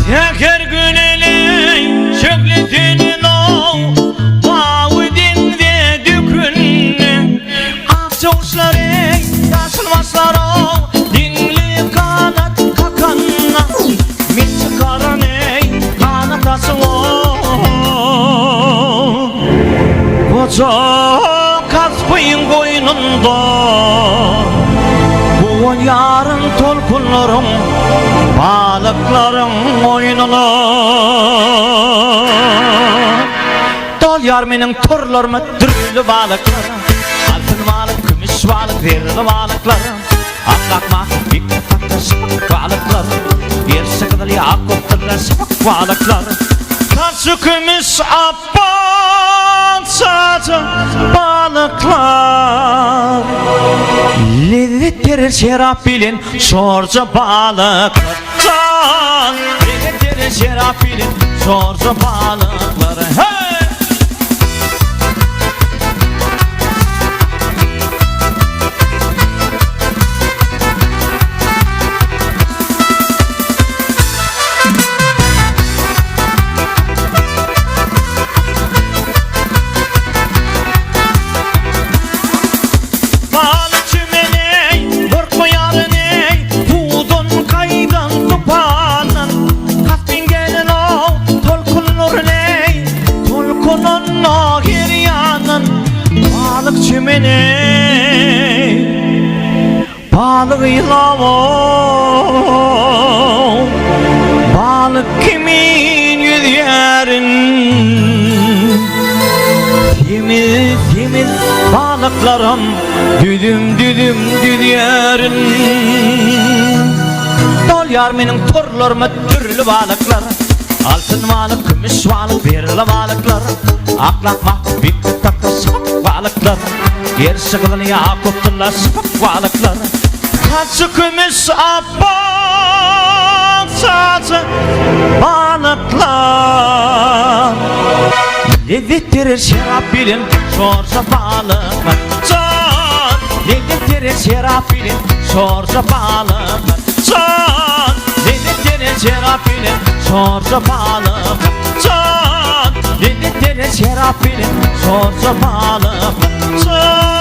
Teker güneley şökletinin o Mavudin ve dükünün Akçavuşlar ey yaşılmazlar o Dinli kanat kakanına Mit çıkaran ey kanatası o Koca kaspayın koynunda Bu yarın tolkunlarım Balıkların oyununu Dol yar menin torlarıma türlü balıklarım Altın balık, gümüş balık, verili balıklarım Atlakma, bir katakta şıpık balıklarım Bir sıkıdır yakuptırlar şıpık balıklarım Taşı gümüş abban saçı balıklar Lezzet verir şerap bilin şorca balıklar Can lezzet verir şerap bilin şorca balıklar Hey! Balık yılavum Balık kimin yüzyerin Temiz temiz balıklarım Düdüm düdüm düdyerin Dol yar menin torlarıma türlü balıklar Altın balık, gümüş balık, verili balıklar Aklak mahvuk, bir kutakta sıpık balıklar Yer sıkıdın yakuptırlar sıpık balıklar Taşı gümüş abban saçı balıklar Lezzet verir şerap bilin şorca balıklar Can lezzet verir şerap bilin şorca balıklar Can lezzet verir şerap bilin şorca balıklar Can lezzet verir şerap bilin şorca balıklar Can